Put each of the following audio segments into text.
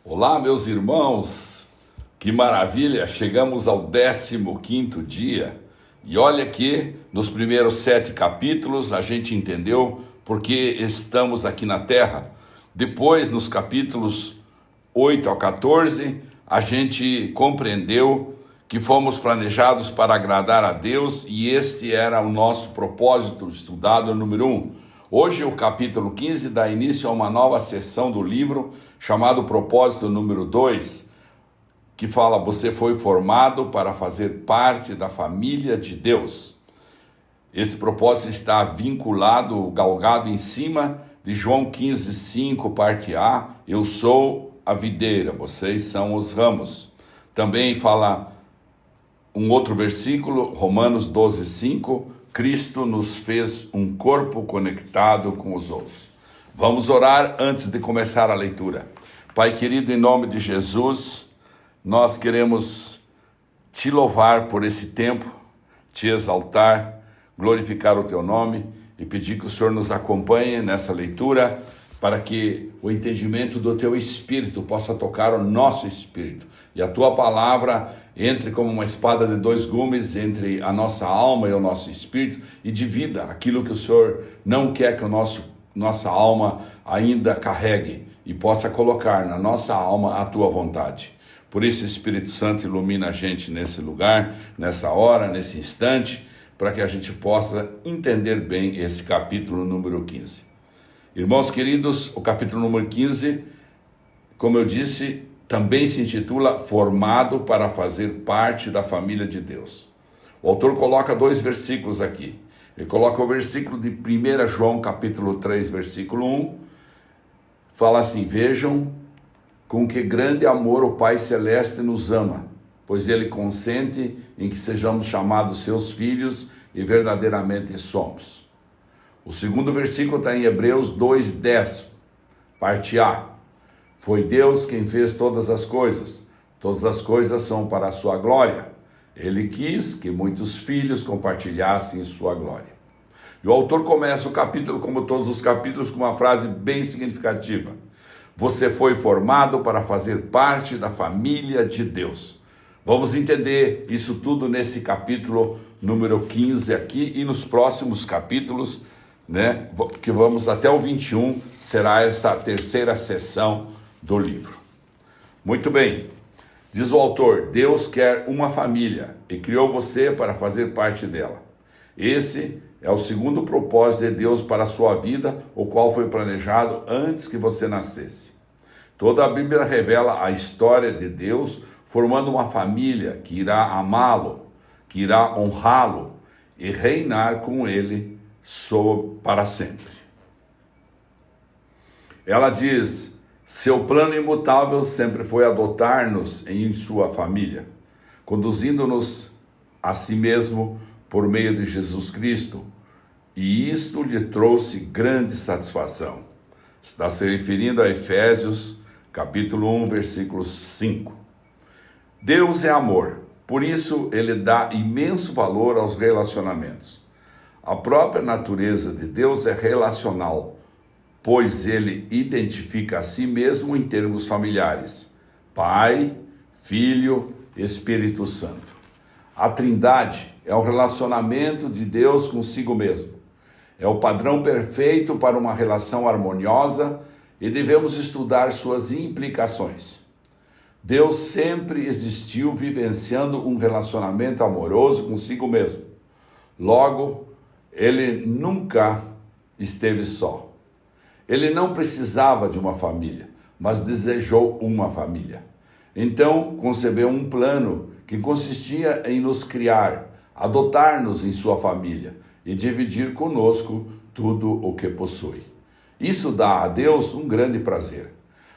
Olá, meus irmãos, que maravilha, chegamos ao 15º dia e olha que nos primeiros 7 capítulos a gente entendeu porque estamos aqui na Terra. Depois, nos capítulos 8 ao 14, a gente compreendeu que fomos planejados para agradar a Deus e este era o nosso propósito estudado número 1. Hoje o capítulo 15 dá início a uma nova seção do livro chamado Propósito número 2, que fala: você foi formado para fazer parte da família de Deus. Esse propósito está vinculado, galgado em cima de João 15:5, parte A, eu sou a videira, vocês são os ramos. Também fala um outro versículo, Romanos 12:5, Cristo nos fez um corpo conectado com os outros. Vamos orar antes de começar a leitura. Pai querido, em nome de Jesus, nós queremos te louvar por esse tempo, te exaltar, glorificar o teu nome e pedir que o Senhor nos acompanhe nessa leitura para que o entendimento do teu Espírito possa tocar o nosso espírito e a tua palavra entre como uma espada de 2 gumes entre a nossa alma e o nosso espírito e divida aquilo que o Senhor não quer que nossa alma ainda carregue e possa colocar na nossa alma a tua vontade. Por isso, Espírito Santo, ilumina a gente nesse lugar, nessa hora, nesse instante, para que a gente possa entender bem esse capítulo número 15. Irmãos queridos, o capítulo número 15, como eu disse, também se intitula Formado para fazer parte da família de Deus. O autor coloca 2 versículos aqui. Ele coloca o versículo de 1 João capítulo 3, versículo 1. Fala assim: vejam com que grande amor o Pai Celeste nos ama, pois Ele consente em que sejamos chamados seus filhos e verdadeiramente somos. O segundo versículo está em Hebreus 2:10, parte A. Foi Deus quem fez todas as coisas são para a sua glória. Ele quis que muitos filhos compartilhassem sua glória. E o autor começa o capítulo, como todos os capítulos, com uma frase bem significativa: você foi formado para fazer parte da família de Deus. Vamos entender isso tudo nesse capítulo número 15 aqui e nos próximos capítulos, que vamos até o 21, será essa terceira sessão do livro. Muito bem, diz o autor: Deus quer uma família e criou você para fazer parte dela. Esse é o segundo propósito de Deus para a sua vida, o qual foi planejado antes que você nascesse. Toda a Bíblia revela a história de Deus formando uma família que irá amá-lo, que irá honrá-lo e reinar com ele para sempre. Ela diz: seu plano imutável sempre foi adotar-nos em sua família, conduzindo-nos a si mesmo por meio de Jesus Cristo, e isto lhe trouxe grande satisfação. Está se referindo a Efésios, capítulo 1, versículo 5. Deus é amor, por isso ele dá imenso valor aos relacionamentos. A própria natureza de Deus é relacional, pois ele identifica a si mesmo em termos familiares: Pai, Filho, Espírito Santo. A Trindade é o relacionamento de Deus consigo mesmo. É o padrão perfeito para uma relação harmoniosa e devemos estudar suas implicações. Deus sempre existiu vivenciando um relacionamento amoroso consigo mesmo. Logo, ele nunca esteve só. Ele não precisava de uma família, mas desejou uma família. Então, concebeu um plano que consistia em nos criar, adotar-nos em sua família e dividir conosco tudo o que possui. Isso dá a Deus um grande prazer.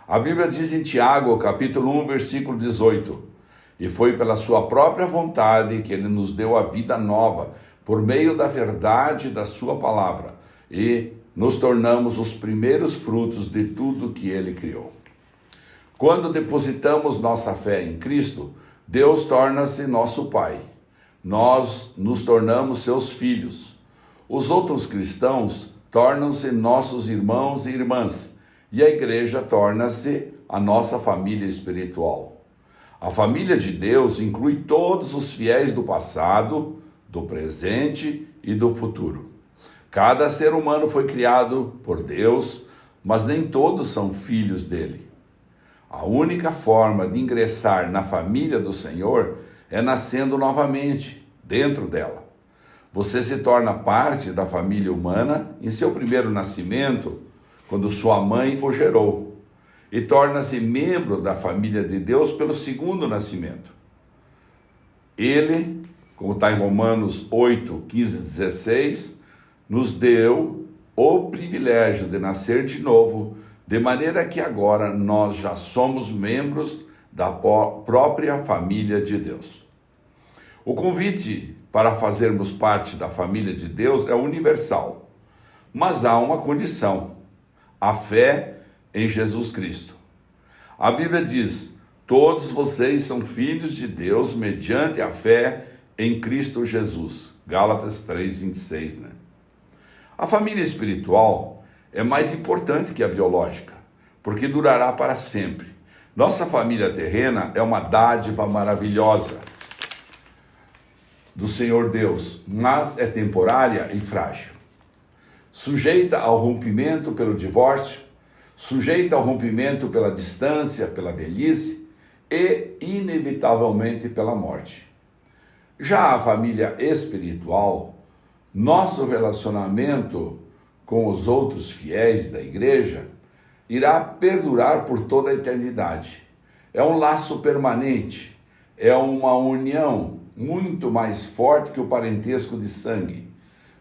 A Bíblia diz em Tiago, capítulo 1, versículo 18: e foi pela sua própria vontade que ele nos deu a vida nova, por meio da verdade da sua palavra, e nos tornamos os primeiros frutos de tudo que ele criou. Quando depositamos nossa fé em Cristo, Deus torna-se nosso Pai. Nós nos tornamos seus filhos. Os outros cristãos tornam-se nossos irmãos e irmãs, e a igreja torna-se a nossa família espiritual. A família de Deus inclui todos os fiéis do passado, do presente e do futuro. Cada ser humano foi criado por Deus, mas nem todos são filhos dele. A única forma de ingressar na família do Senhor é nascendo novamente, dentro dela. Você se torna parte da família humana em seu primeiro nascimento, quando sua mãe o gerou, e torna-se membro da família de Deus pelo segundo nascimento. Ele, como está em Romanos 8, 15 e 16, nos deu o privilégio de nascer de novo, de maneira que agora nós já somos membros da própria família de Deus. O convite para fazermos parte da família de Deus é universal, mas há uma condição: a fé em Jesus Cristo. A Bíblia diz: todos vocês são filhos de Deus mediante a fé em Cristo Jesus. Gálatas 3, 26, né? A família espiritual é mais importante que a biológica, porque durará para sempre. Nossa família terrena é uma dádiva maravilhosa do Senhor Deus, mas é temporária e frágil. Sujeita ao rompimento pelo divórcio, sujeita ao rompimento pela distância, pela velhice e, inevitavelmente, pela morte. Já a família espiritual, nosso relacionamento com os outros fiéis da igreja irá perdurar por toda a eternidade. É um laço permanente, é uma união muito mais forte que o parentesco de sangue.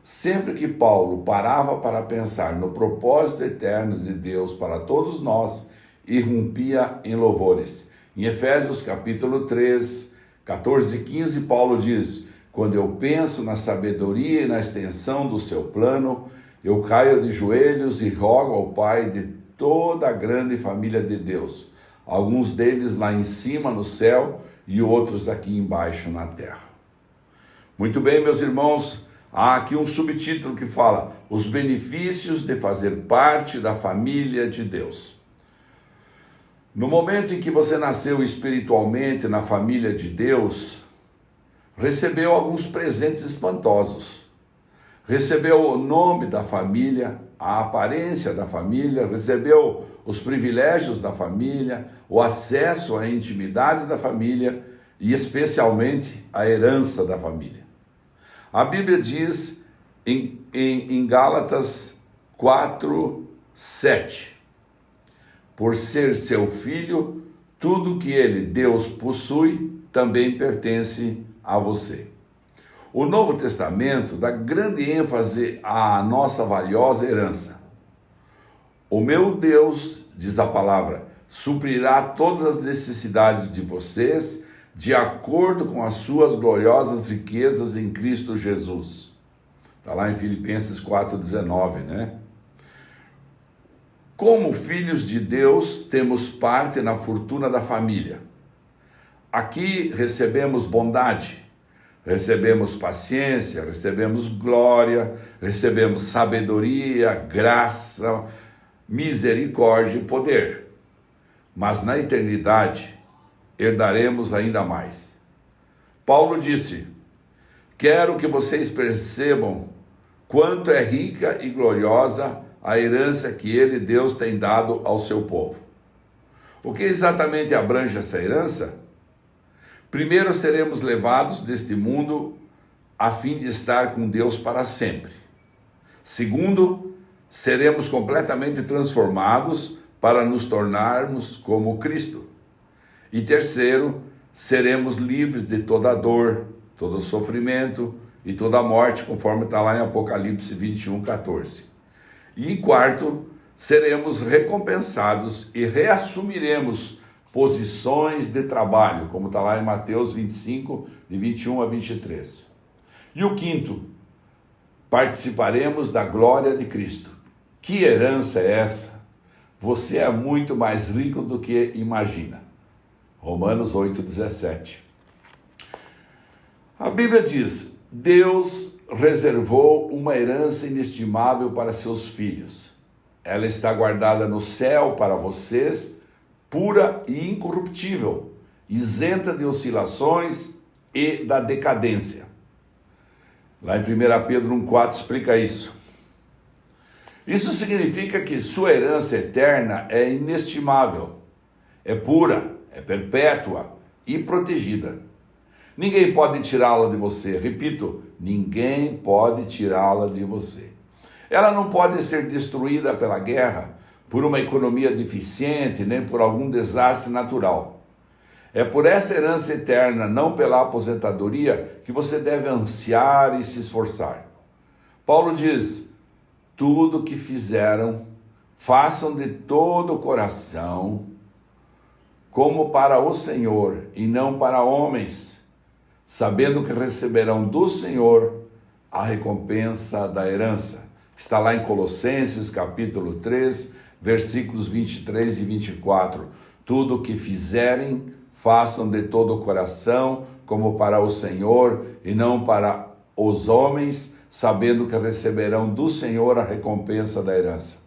Sempre que Paulo parava para pensar no propósito eterno de Deus para todos nós, irrompia em louvores. Em Efésios capítulo 3, 14 e 15, Paulo diz: quando eu penso na sabedoria e na extensão do seu plano, eu caio de joelhos e rogo ao Pai de toda a grande família de Deus, alguns deles lá em cima no céu e outros aqui embaixo na terra. Muito bem, meus irmãos, há aqui um subtítulo que fala: os benefícios de fazer parte da família de Deus. No momento em que você nasceu espiritualmente na família de Deus, recebeu alguns presentes espantosos. Recebeu o nome da família, a aparência da família, recebeu os privilégios da família, o acesso à intimidade da família e especialmente a herança da família. A Bíblia diz em Gálatas 4, 7, por ser seu filho, tudo que ele, Deus, possui, também pertence a você. O Novo Testamento dá grande ênfase à nossa valiosa herança. O meu Deus, diz a palavra, suprirá todas as necessidades de vocês de acordo com as suas gloriosas riquezas em Cristo Jesus. Está lá em Filipenses 4,19, né? Como filhos de Deus, temos parte na fortuna da família. Aqui recebemos bondade, recebemos paciência, recebemos glória, recebemos sabedoria, graça, misericórdia e poder. Mas na eternidade, herdaremos ainda mais. Paulo disse: quero que vocês percebam quanto é rica e gloriosa a herança que ele, Deus, tem dado ao seu povo. O que exatamente abrange essa herança? Primeiro, seremos levados deste mundo a fim de estar com Deus para sempre. Segundo, seremos completamente transformados para nos tornarmos como Cristo. E terceiro, seremos livres de toda dor, todo sofrimento e toda morte, conforme está lá em Apocalipse 21, 14. E quarto, seremos recompensados e reassumiremos posições de trabalho, como está lá em Mateus 25, de 21 a 23. E o quinto, participaremos da glória de Cristo. Que herança é essa? Você é muito mais rico do que imagina. Romanos 8,17. A Bíblia diz: Deus reservou uma herança inestimável para seus filhos. Ela está guardada no céu para vocês, pura e incorruptível, isenta de oscilações e da decadência. Lá em 1 Pedro 1,4 explica isso. Isso significa que sua herança eterna é inestimável, é pura, é perpétua e protegida. Ninguém pode tirá-la de você. Repito, ninguém pode tirá-la de você. Ela não pode ser destruída pela guerra, por uma economia deficiente, nem por algum desastre natural. É por essa herança eterna, não pela aposentadoria, que você deve ansiar e se esforçar. Paulo diz: tudo que fizeram, façam de todo o coração, como para o Senhor e não para homens, sabendo que receberão do Senhor a recompensa da herança. Está lá em Colossenses capítulo 3, versículos 23 e 24. Tudo o que fizerem, façam de todo o coração, como para o Senhor e não para os homens, sabendo que receberão do Senhor a recompensa da herança.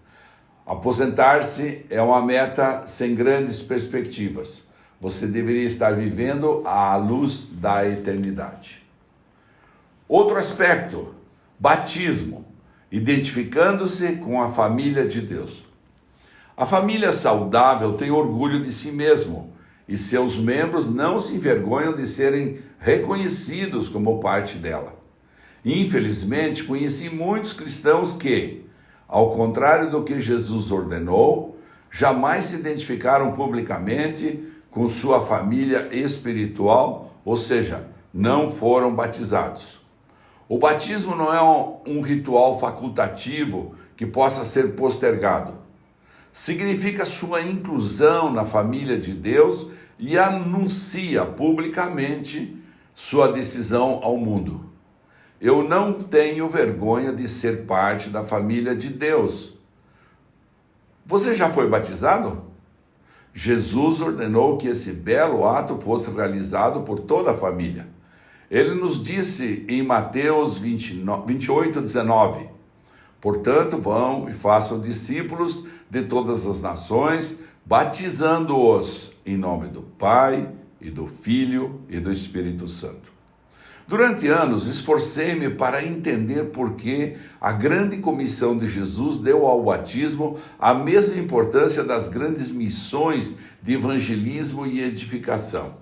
Aposentar-se é uma meta sem grandes perspectivas. Você deveria estar vivendo à luz da eternidade. Outro aspecto, batismo, identificando-se com a família de Deus. A família saudável tem orgulho de si mesmo e seus membros não se envergonham de serem reconhecidos como parte dela. Infelizmente, conheci muitos cristãos que, ao contrário do que Jesus ordenou, jamais se identificaram publicamente com sua família espiritual, ou seja, não foram batizados. O batismo não é um ritual facultativo que possa ser postergado. Significa sua inclusão na família de Deus e anuncia publicamente sua decisão ao mundo. Eu não tenho vergonha de ser parte da família de Deus. Você já foi batizado? Jesus ordenou que esse belo ato fosse realizado por toda a família. Ele nos disse em Mateus 28, 19, portanto, vão e façam discípulos de todas as nações, batizando-os em nome do Pai, e do Filho e do Espírito Santo. Durante anos, esforcei-me para entender por que a grande comissão de Jesus deu ao batismo a mesma importância das grandes missões de evangelismo e edificação.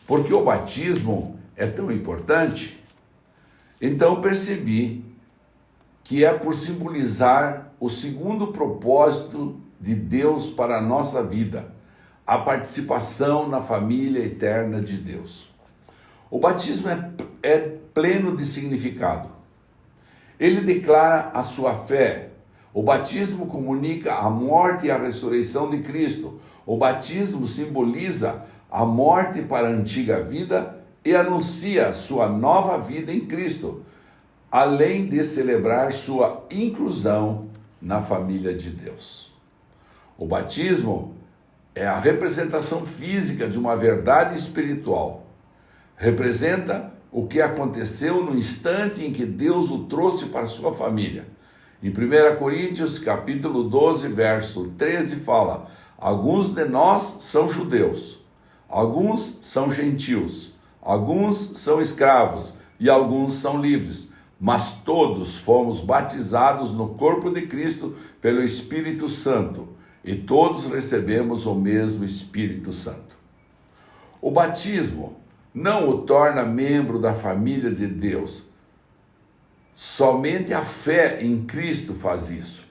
Por que o batismo é tão importante? Então percebi que é por simbolizar o segundo propósito de Deus para a nossa vida, a participação na família eterna de Deus. O batismo é pleno de significado. Ele declara a sua fé. O batismo comunica a morte e a ressurreição de Cristo. O batismo simboliza a morte para a antiga vida e anuncia sua nova vida em Cristo, além de celebrar sua inclusão na família de Deus. O batismo é a representação física de uma verdade espiritual. Representa o que aconteceu no instante em que Deus o trouxe para sua família. Em 1 Coríntios, capítulo 12, verso 13, fala: alguns de nós são judeus, alguns são gentios, alguns são escravos e alguns são livres, mas todos fomos batizados no corpo de Cristo pelo Espírito Santo e todos recebemos o mesmo Espírito Santo. O batismo não o torna membro da família de Deus. Somente a fé em Cristo faz isso.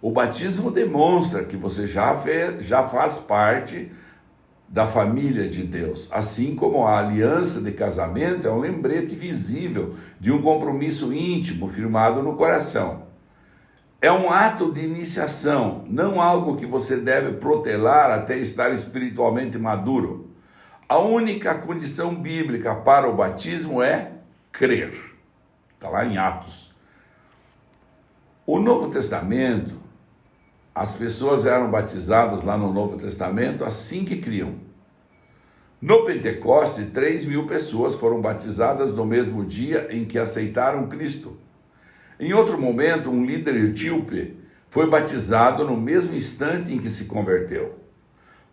O batismo demonstra que você já faz parte da família de Deus, assim como a aliança de casamento é um lembrete visível de um compromisso íntimo firmado no coração. É um ato de iniciação, não algo que você deve protelar até estar espiritualmente maduro. A única condição bíblica para o batismo é crer. Está lá em Atos. O Novo Testamento, as pessoas eram batizadas lá no Novo Testamento assim que criam. No Pentecoste, 3.000 pessoas foram batizadas no mesmo dia em que aceitaram Cristo. Em outro momento, um líder etíope foi batizado no mesmo instante em que se converteu.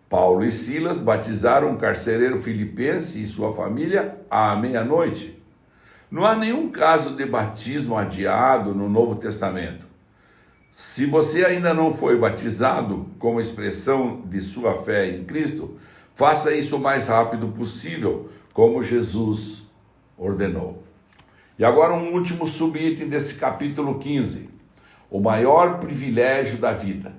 Paulo e Silas batizaram o carcereiro filipense e sua família à meia-noite. Não há nenhum caso de batismo adiado no Novo Testamento. Se você ainda não foi batizado como expressão de sua fé em Cristo, faça isso o mais rápido possível, como Jesus ordenou. E agora um último subitem desse capítulo 15, o maior privilégio da vida.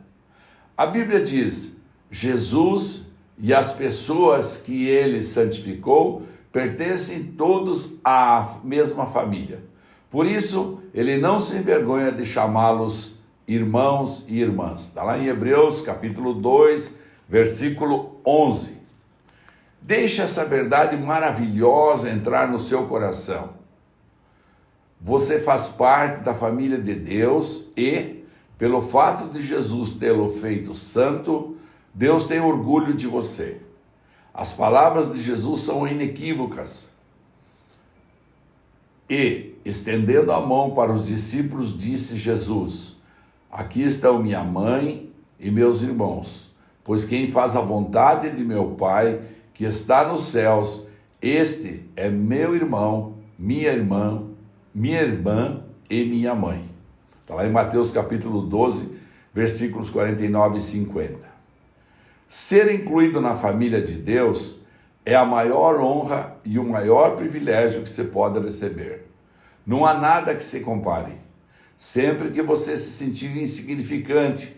A Bíblia diz: Jesus e as pessoas que ele santificou pertencem todos à mesma família. Por isso, ele não se envergonha de chamá-los irmãos e irmãs. Está lá em Hebreus, capítulo 2, versículo 11. Deixe essa verdade maravilhosa entrar no seu coração. Você faz parte da família de Deus e, pelo fato de Jesus tê-lo feito santo, Deus tem orgulho de você. As palavras de Jesus são inequívocas. E, estendendo a mão para os discípulos, disse Jesus: aqui estão minha mãe e meus irmãos, pois quem faz a vontade de meu Pai, que está nos céus, este é meu irmão, minha irmã e minha mãe. Está lá em Mateus capítulo 12, versículos 49 e 50. Ser incluído na família de Deus é a maior honra e o maior privilégio que você pode receber. Não há nada que se compare. Sempre que você se sentir insignificante,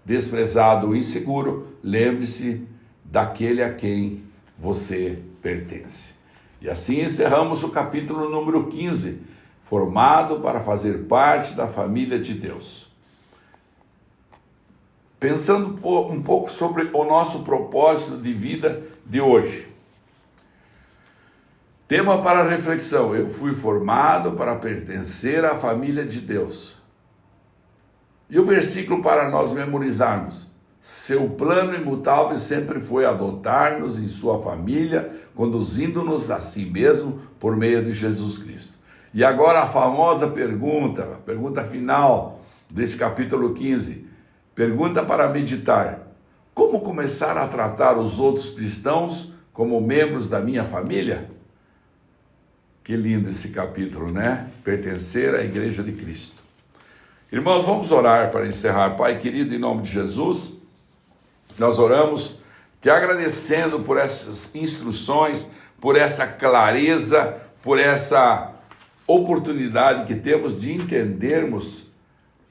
desprezado ou inseguro, lembre-se daquele a quem você pertence. E assim encerramos o capítulo número 15, formado para fazer parte da família de Deus. Pensando um pouco sobre o nosso propósito de vida de hoje. Tema para reflexão: eu fui formado para pertencer à família de Deus. E o versículo para nós memorizarmos: seu plano imutável sempre foi adotar-nos em sua família, conduzindo-nos a si mesmo por meio de Jesus Cristo. E agora a famosa pergunta, a pergunta final desse capítulo 15, pergunta para meditar: como começar a tratar os outros cristãos como membros da minha família? Que lindo esse capítulo, né? Pertencer à Igreja de Cristo. Irmãos, vamos orar para encerrar. Pai querido, em nome de Jesus, nós oramos te agradecendo por essas instruções, por essa clareza, por essa oportunidade que temos de entendermos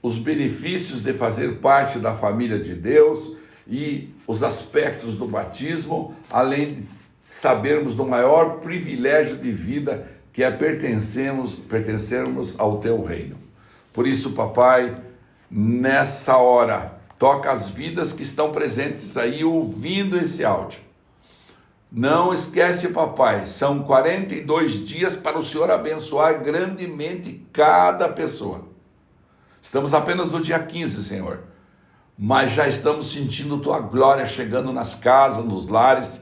os benefícios de fazer parte da família de Deus e os aspectos do batismo, além de sabermos do maior privilégio de vida que é pertencermos ao teu reino. Por isso, papai, nessa hora, toca as vidas que estão presentes aí ouvindo esse áudio. Não esquece, papai, são 42 dias para o Senhor abençoar grandemente cada pessoa. Estamos apenas no dia 15, Senhor, mas já estamos sentindo tua glória chegando nas casas, nos lares.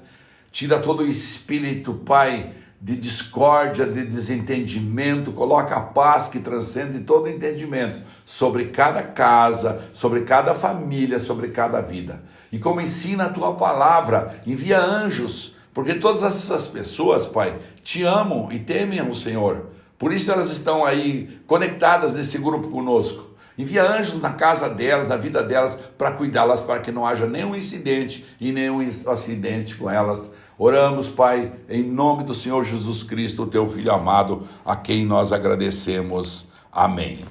Tira todo o espírito, Pai, de discórdia, de desentendimento, coloca a paz que transcende todo entendimento sobre cada casa, sobre cada família, sobre cada vida. E como ensina a tua palavra, envia anjos, porque todas essas pessoas, Pai, te amam e temem o Senhor. Por isso elas estão aí conectadas nesse grupo conosco. Envia anjos na casa delas, na vida delas, para cuidá-las, para que não haja nenhum incidente e nenhum acidente com elas. Oramos, Pai, em nome do Senhor Jesus Cristo, o teu Filho amado, a quem nós agradecemos. Amém.